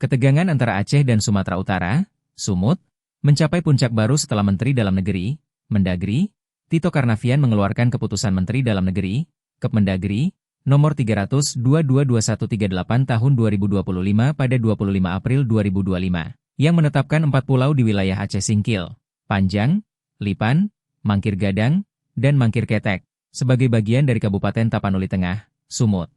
Ketegangan antara Aceh dan Sumatera Utara, Sumut, mencapai puncak baru setelah Menteri Dalam Negeri, Mendagri, Tito Karnavian mengeluarkan keputusan Menteri Dalam Negeri, Kepmendagri, nomor 300/222138 tahun 2025 pada 25 April 2025, yang menetapkan 4 pulau di wilayah Aceh Singkil, Panjang, Lipan, Mangkir Gadang, dan Mangkir Ketek, sebagai bagian dari Kabupaten Tapanuli Tengah, Sumut.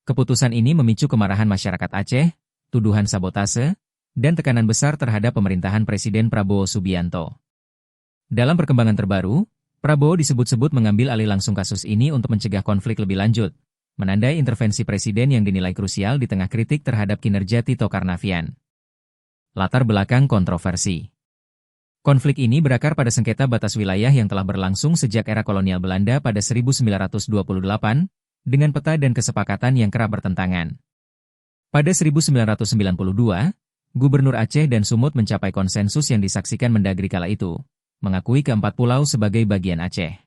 Keputusan ini memicu kemarahan masyarakat Aceh, tuduhan sabotase, dan tekanan besar terhadap pemerintahan Presiden Prabowo Subianto. Dalam perkembangan terbaru, Prabowo disebut-sebut mengambil alih langsung kasus ini untuk mencegah konflik lebih lanjut, menandai intervensi Presiden yang dinilai krusial di tengah kritik terhadap kinerja Tito Karnavian. Latar belakang kontroversi. Konflik ini berakar pada sengketa batas wilayah yang telah berlangsung sejak era kolonial Belanda pada 1928, dengan peta dan kesepakatan yang kerap bertentangan. Pada 1992, Gubernur Aceh dan Sumut mencapai konsensus yang disaksikan Mendagri kala itu, mengakui keempat pulau sebagai bagian Aceh.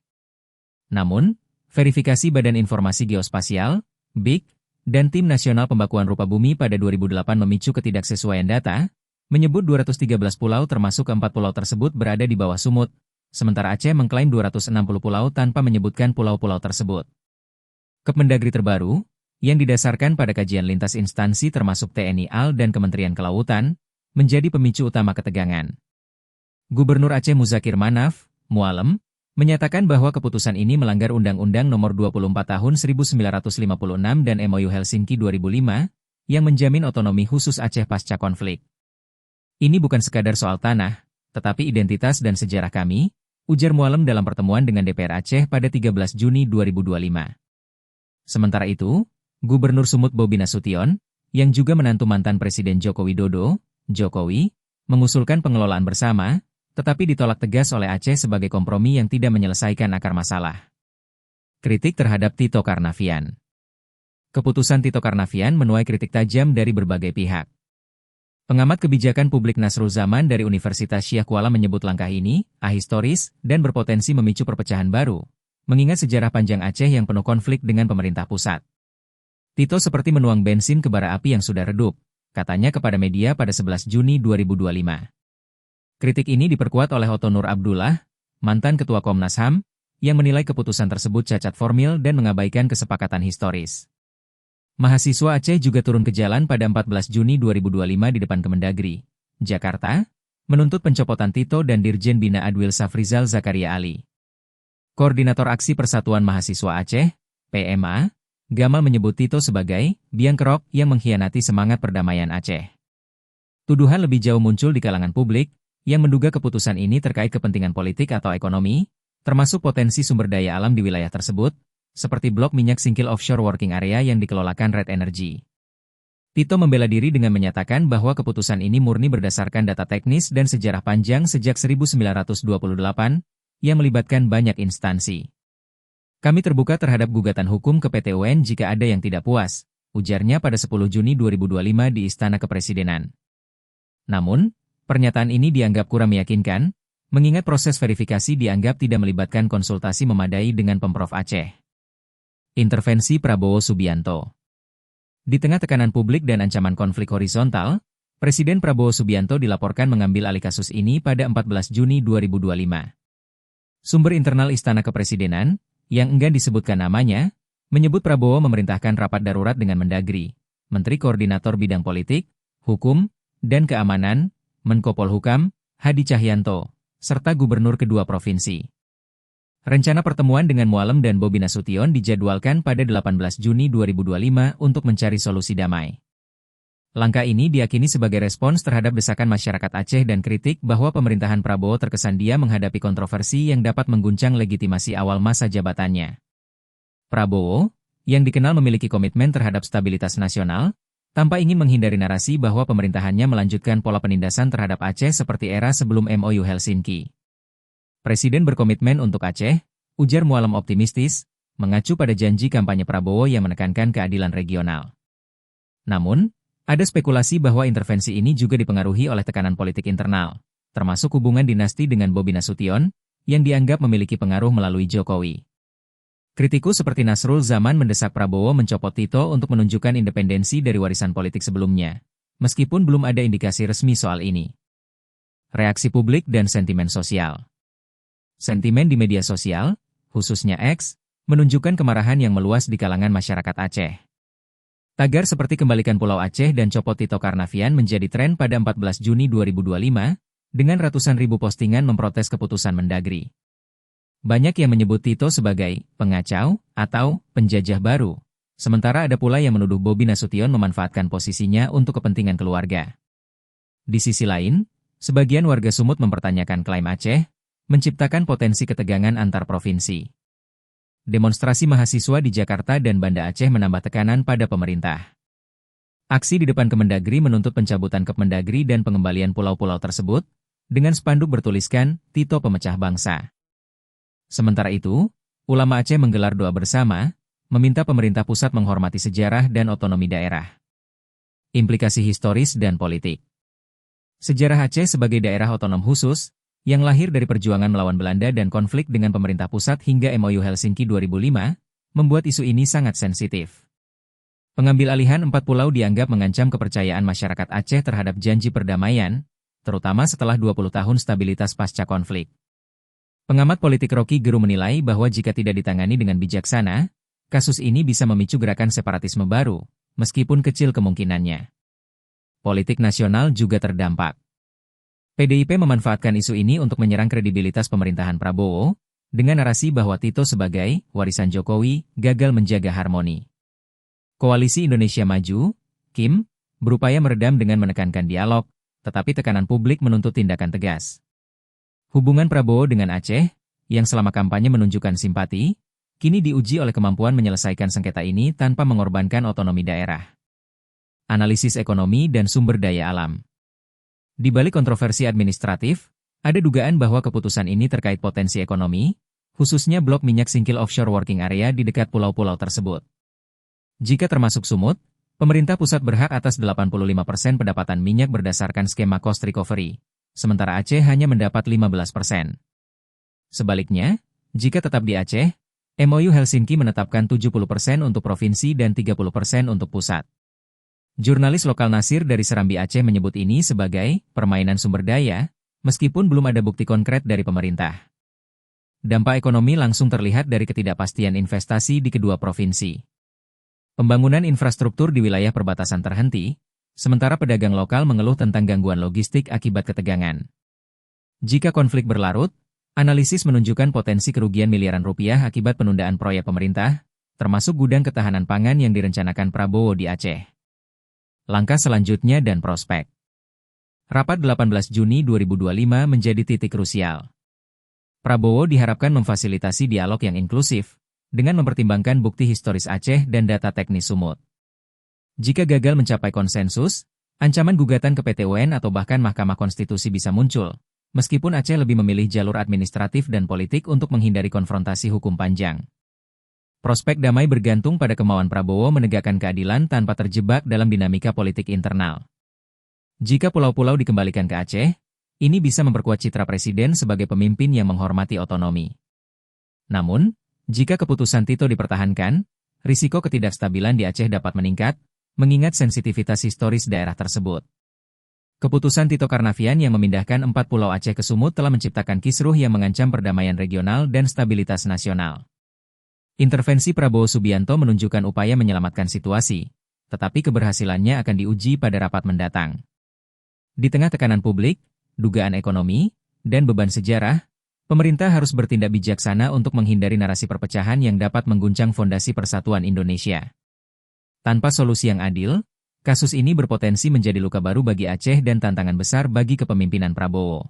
Namun, verifikasi Badan Informasi Geospasial, BIG, dan Tim Nasional Pembakuan Rupa Bumi pada 2008 memicu ketidaksesuaian data, menyebut 213 pulau termasuk keempat pulau tersebut berada di bawah Sumut, sementara Aceh mengklaim 260 pulau tanpa menyebutkan pulau-pulau tersebut. Kepmendagri terbaru, yang didasarkan pada kajian lintas instansi termasuk TNI AL dan Kementerian Kelautan, menjadi pemicu utama ketegangan. Gubernur Aceh Muzakir Manaf, Mualem, menyatakan bahwa keputusan ini melanggar Undang-Undang Nomor 24 Tahun 1956 dan MOU Helsinki 2005, yang menjamin otonomi khusus Aceh pasca konflik. Ini bukan sekadar soal tanah, tetapi identitas dan sejarah kami, ujar Mualem dalam pertemuan dengan DPR Aceh pada 13 Juni 2025. Sementara itu, Gubernur Sumut Bobi Nasution, yang juga menantu mantan Presiden Joko Widodo, Jokowi, mengusulkan pengelolaan bersama, tetapi ditolak tegas oleh Aceh sebagai kompromi yang tidak menyelesaikan akar masalah. Kritik terhadap Tito Karnavian. Keputusan Tito Karnavian menuai kritik tajam dari berbagai pihak. Pengamat kebijakan publik Nasrul Zaman dari Universitas Syekh Kuala menyebut langkah ini ahistoris dan berpotensi memicu perpecahan baru, mengingat sejarah panjang Aceh yang penuh konflik dengan pemerintah pusat. Tito seperti menuang bensin ke bara api yang sudah redup, katanya kepada media pada 11 Juni 2025. Kritik ini diperkuat oleh Otto Nur Abdullah, mantan Ketua Komnas HAM, yang menilai keputusan tersebut cacat formil dan mengabaikan kesepakatan historis. Mahasiswa Aceh juga turun ke jalan pada 14 Juni 2025 di depan Kemendagri, Jakarta, menuntut pencopotan Tito dan Dirjen Bina Adwil Safrizal Zakaria Ali. Koordinator Aksi Persatuan Mahasiswa Aceh, PMA, Gamal menyebut Tito sebagai biang kerok yang mengkhianati semangat perdamaian Aceh. Tuduhan lebih jauh muncul di kalangan publik, yang menduga keputusan ini terkait kepentingan politik atau ekonomi, termasuk potensi sumber daya alam di wilayah tersebut, seperti blok minyak Singkil Offshore Working Area yang dikelolakan Red Energy. Tito membela diri dengan menyatakan bahwa keputusan ini murni berdasarkan data teknis dan sejarah panjang sejak 1928, yang melibatkan banyak instansi. Kami terbuka terhadap gugatan hukum ke PT UN jika ada yang tidak puas, ujarnya pada 10 Juni 2025 di Istana Kepresidenan. Namun, pernyataan ini dianggap kurang meyakinkan, mengingat proses verifikasi dianggap tidak melibatkan konsultasi memadai dengan Pemprov Aceh. Intervensi Prabowo Subianto. Di tengah tekanan publik dan ancaman konflik horizontal, Presiden Prabowo Subianto dilaporkan mengambil alih kasus ini pada 14 Juni 2025. Sumber internal Istana Kepresidenan, yang enggan disebutkan namanya, menyebut Prabowo memerintahkan rapat darurat dengan Mendagri, Menteri Koordinator Bidang Politik, Hukum, dan Keamanan, Menko Polhukam, Hadi Cahyanto, serta Gubernur kedua provinsi. Rencana pertemuan dengan Mualem dan Bobi Nasution dijadwalkan pada 18 Juni 2025 untuk mencari solusi damai. Langkah ini diyakini sebagai respons terhadap desakan masyarakat Aceh dan kritik bahwa pemerintahan Prabowo terkesan diam menghadapi kontroversi yang dapat mengguncang legitimasi awal masa jabatannya. Prabowo, yang dikenal memiliki komitmen terhadap stabilitas nasional, tanpa ingin menghindari narasi bahwa pemerintahannya melanjutkan pola penindasan terhadap Aceh seperti era sebelum MOU Helsinki. Presiden berkomitmen untuk Aceh, ujar Mualem optimistis, mengacu pada janji kampanye Prabowo yang menekankan keadilan regional. Namun, ada spekulasi bahwa intervensi ini juga dipengaruhi oleh tekanan politik internal, termasuk hubungan dinasti dengan Bobi Nasution, yang dianggap memiliki pengaruh melalui Jokowi. Kritikus seperti Nasrul Zaman mendesak Prabowo mencopot Tito untuk menunjukkan independensi dari warisan politik sebelumnya, meskipun belum ada indikasi resmi soal ini. Reaksi publik dan sentimen sosial. Sentimen di media sosial, khususnya X, menunjukkan kemarahan yang meluas di kalangan masyarakat Aceh. Tagar seperti kembalikan Pulau Aceh dan copot Tito Karnavian menjadi tren pada 14 Juni 2025, dengan ratusan ribu postingan memprotes keputusan Mendagri. Banyak yang menyebut Tito sebagai pengacau atau penjajah baru, sementara ada pula yang menuduh Bobi Nasution memanfaatkan posisinya untuk kepentingan keluarga. Di sisi lain, sebagian warga Sumut mempertanyakan klaim Aceh, menciptakan potensi ketegangan antar provinsi. Demonstrasi mahasiswa di Jakarta dan Banda Aceh menambah tekanan pada pemerintah. Aksi di depan Kemendagri menuntut pencabutan Kemendagri dan pengembalian pulau-pulau tersebut, dengan spanduk bertuliskan, Tito pemecah bangsa. Sementara itu, ulama Aceh menggelar doa bersama, meminta pemerintah pusat menghormati sejarah dan otonomi daerah. Implikasi historis dan politik. Sejarah Aceh sebagai daerah otonom khusus, yang lahir dari perjuangan melawan Belanda dan konflik dengan pemerintah pusat hingga MOU Helsinki 2005, membuat isu ini sangat sensitif. Pengambil alihan 4 pulau dianggap mengancam kepercayaan masyarakat Aceh terhadap janji perdamaian, terutama setelah 20 tahun stabilitas pasca konflik. Pengamat politik Rocky Gerung menilai bahwa jika tidak ditangani dengan bijaksana, kasus ini bisa memicu gerakan separatisme baru, meskipun kecil kemungkinannya. Politik nasional juga terdampak. PDIP memanfaatkan isu ini untuk menyerang kredibilitas pemerintahan Prabowo, dengan narasi bahwa Tito sebagai warisan Jokowi gagal menjaga harmoni. Koalisi Indonesia Maju, KIM, berupaya meredam dengan menekankan dialog, tetapi tekanan publik menuntut tindakan tegas. Hubungan Prabowo dengan Aceh, yang selama kampanye menunjukkan simpati, kini diuji oleh kemampuan menyelesaikan sengketa ini tanpa mengorbankan otonomi daerah. Analisis ekonomi dan sumber daya alam. Di balik kontroversi administratif, ada dugaan bahwa keputusan ini terkait potensi ekonomi, khususnya blok minyak Singkil offshore working area di dekat pulau-pulau tersebut. Jika termasuk Sumut, pemerintah pusat berhak atas 85% pendapatan minyak berdasarkan skema cost recovery, sementara Aceh hanya mendapat 15%. Sebaliknya, jika tetap di Aceh, MOU Helsinki menetapkan 70% untuk provinsi dan 30% untuk pusat. Jurnalis lokal Nasir dari Serambi Aceh menyebut ini sebagai permainan sumber daya, meskipun belum ada bukti konkret dari pemerintah. Dampak ekonomi langsung terlihat dari ketidakpastian investasi di kedua provinsi. Pembangunan infrastruktur di wilayah perbatasan terhenti, sementara pedagang lokal mengeluh tentang gangguan logistik akibat ketegangan. Jika konflik berlarut, analisis menunjukkan potensi kerugian miliaran rupiah akibat penundaan proyek pemerintah, termasuk gudang ketahanan pangan yang direncanakan Prabowo di Aceh. Langkah selanjutnya dan prospek. Rapat 18 Juni 2025 menjadi titik krusial. Prabowo diharapkan memfasilitasi dialog yang inklusif, dengan mempertimbangkan bukti historis Aceh dan data teknis Sumut. Jika gagal mencapai konsensus, ancaman gugatan ke PT UN atau bahkan Mahkamah Konstitusi bisa muncul, meskipun Aceh lebih memilih jalur administratif dan politik untuk menghindari konfrontasi hukum panjang. Prospek damai bergantung pada kemauan Prabowo menegakkan keadilan tanpa terjebak dalam dinamika politik internal. Jika pulau-pulau dikembalikan ke Aceh, ini bisa memperkuat citra presiden sebagai pemimpin yang menghormati otonomi. Namun, jika keputusan Tito dipertahankan, risiko ketidakstabilan di Aceh dapat meningkat, mengingat sensitivitas historis daerah tersebut. Keputusan Tito Karnavian yang memindahkan 4 pulau Aceh ke Sumut telah menciptakan kisruh yang mengancam perdamaian regional dan stabilitas nasional. Intervensi Prabowo Subianto menunjukkan upaya menyelamatkan situasi, tetapi keberhasilannya akan diuji pada rapat mendatang. Di tengah tekanan publik, dugaan ekonomi, dan beban sejarah, pemerintah harus bertindak bijaksana untuk menghindari narasi perpecahan yang dapat mengguncang fondasi persatuan Indonesia. Tanpa solusi yang adil, kasus ini berpotensi menjadi luka baru bagi Aceh dan tantangan besar bagi kepemimpinan Prabowo.